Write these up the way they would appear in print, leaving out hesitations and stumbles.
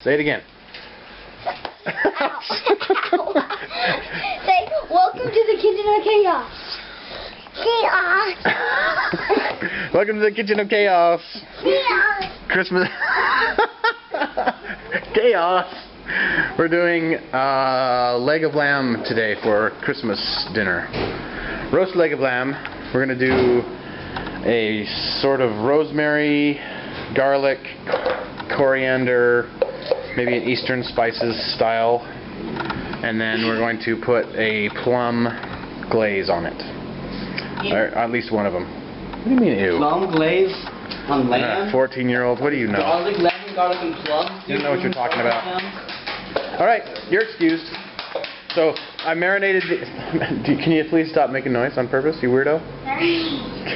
Say it again. Say, welcome to the kitchen of chaos. Chaos. Welcome to the kitchen of chaos. Chaos. Christmas. Chaos. We're doing leg of lamb today for Christmas dinner. Roast leg of lamb. We're going to do a sort of rosemary, garlic, coriander, maybe an Eastern spices style, and then we're going to put a plum glaze on it. Or at least one of them. What do you mean ew? Plum glaze on lamb? 14-year-old, what do you know? Garlic, lemon, garlic, and plum. You don't know what you're talking about. Alright, you're excused. So, I marinated the... Can you please stop making noise on purpose, you weirdo?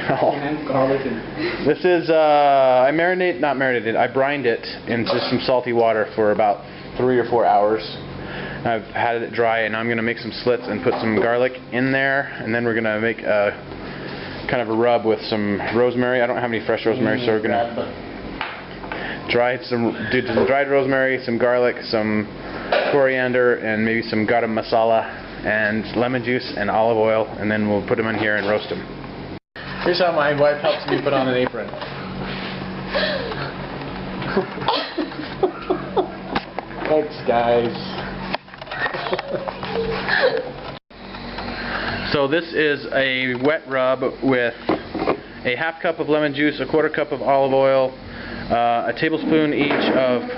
Oh. Garlic and... This is, I brined it into some salty water for about 3 or 4 hours. I've had it dry, and I'm going to make some slits and put some garlic in there, and then we're going to make a kind of a rub with some rosemary. I don't have any fresh rosemary, so we're going to do some dried rosemary, some garlic, some coriander, and maybe some garam masala, and lemon juice and olive oil, and then we'll put them in here and roast them. Here's how my wife helps me put on an apron. Thanks, guys. So this is a wet rub with a half cup of lemon juice, a quarter cup of olive oil, a tablespoon each of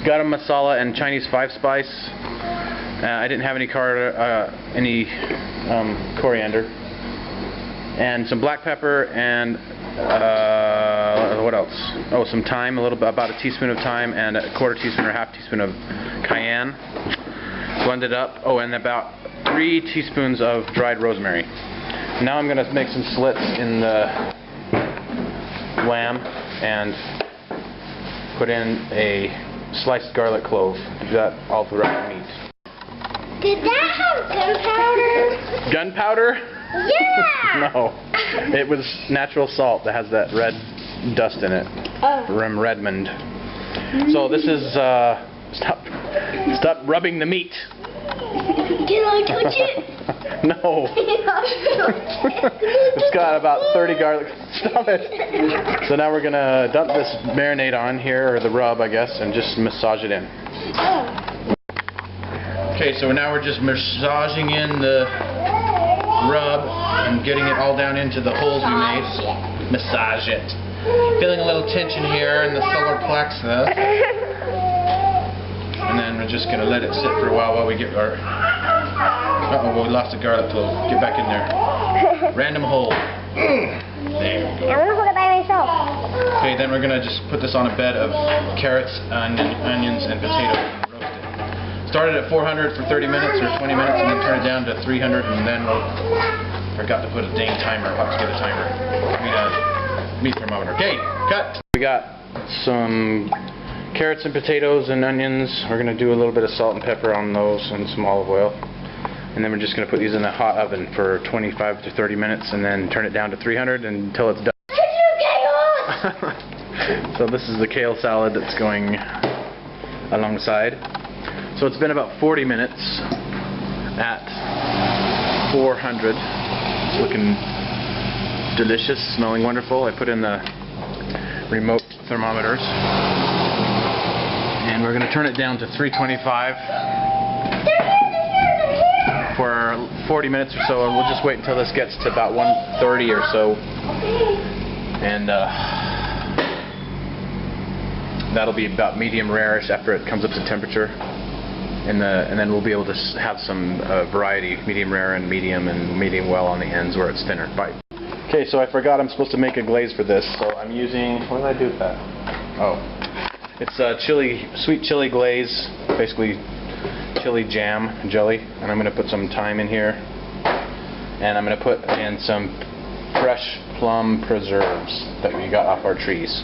garam masala and Chinese 5-spice. I didn't have any coriander, and some black pepper, and what else? Oh, some thyme, about a teaspoon of thyme, and a quarter teaspoon or half teaspoon of cayenne. Blend it up. Oh, and about 3 teaspoons of dried rosemary. Now I'm going to make some slits in the lamb and put in a sliced garlic clove. Do that all throughout the meat. Did that have gunpowder? Gunpowder? Yeah! No. It was natural salt that has that red dust in it. Oh. From Redmond. So this is, stop rubbing the meat. Can I touch it? No. It's got about 30 garlic. Stop it. So now we're going to dump this marinade on here, or the rub, I guess, and just massage it in. Okay, so now we're just massaging in the rub and getting it all down into the holes we made. Massage it. Feeling a little tension here in the solar plexus. And then we're just going to let it sit for a while we get our... Uh-oh, we lost the garlic clove. Get back in there. Random hole. There we go. I'm going to hold it by myself. Okay, then we're going to just put this on a bed of carrots, onions, and potatoes and roast it. Start it at 400 for 30 minutes or 20 minutes, and then turn it down to 300, and then we'll... Forgot to put a dang timer. I'll have to get a timer. I mean a meat thermometer. Okay, cut. We got some carrots and potatoes and onions. We're going to do a little bit of salt and pepper on those and some olive oil. And then we're just going to put these in the hot oven for 25 to 30 minutes and then turn it down to 300 until it's done. So this is the kale salad that's going alongside. So it's been about 40 minutes at 400. It's looking delicious, smelling wonderful. I put in the remote thermometers. And we're going to turn it down to 325 for 40 minutes or so, and we'll just wait until this gets to about 130 or so, and that'll be about medium rare-ish after it comes up to temperature, and then we'll be able to have some variety, medium rare and medium well on the ends where it's thinner. Bye. Okay, so I forgot I'm supposed to make a glaze for this, so I'm using, what did I do with that? Oh. It's sweet chili glaze, basically chili jam jelly, and I'm going to put some thyme in here, and I'm going to put in some fresh plum preserves that we got off our trees,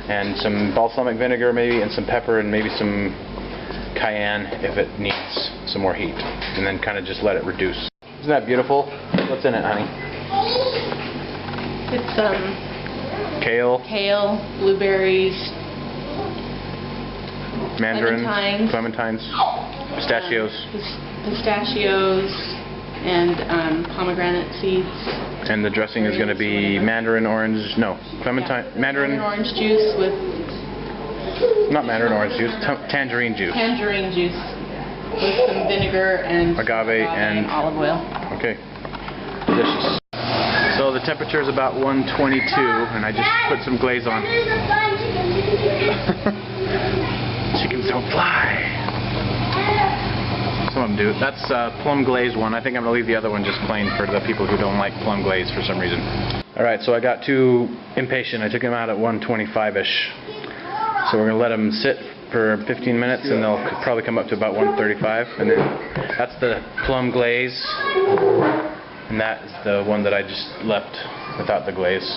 and some balsamic vinegar maybe, and some pepper, and maybe some cayenne if it needs some more heat, and then kind of just let it reduce. Isn't that beautiful? What's in it, honey? It's kale, blueberries, mandarin, Clementines. clementines, pistachios, Pistachios and pomegranate seeds. and the dressing is going to be mandarin orange, no, clementine, mandarin, Orange juice with not mandarin orange juice, tangerine juice. tangerine juice with some vinegar and Agave and olive oil. Okay, delicious. So the temperature is about 122, and I just put some glaze on. Chickens don't fly. Some of them do. That's plum glaze one. I think I'm going to leave the other one just plain for the people who don't like plum glaze for some reason. Alright, so I got too impatient. I took them out at 125-ish. So we're going to let them sit for 15 minutes, and they'll probably come up to about 135. And then that's the plum glaze. And that is the one that I just left without the glaze.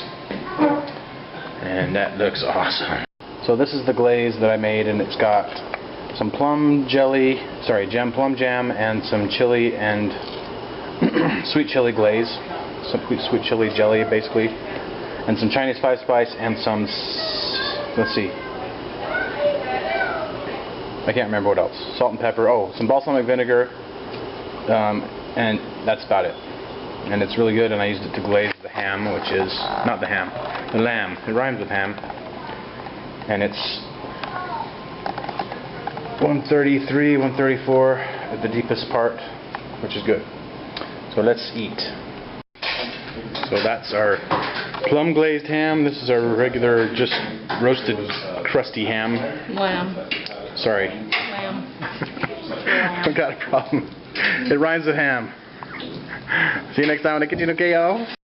And that looks awesome. So this is the glaze that I made, and it's got some plum jam and some chili and sweet chili glaze. Some sweet chili jelly, basically. And some Chinese five spice and some, let's see. I can't remember what else. Salt and pepper. Oh, some balsamic vinegar. And that's about it. And it's really good, and I used it to glaze the ham, which is, not the ham, the lamb. It rhymes with ham. And it's 133, 134 at the deepest part, which is good. So let's eat. So that's our plum glazed ham. This is our regular, just roasted, crusty ham. Lamb. Sorry. Lamb. I've got a problem. It rhymes with ham. See you next time on the kitchen, okay, y'all?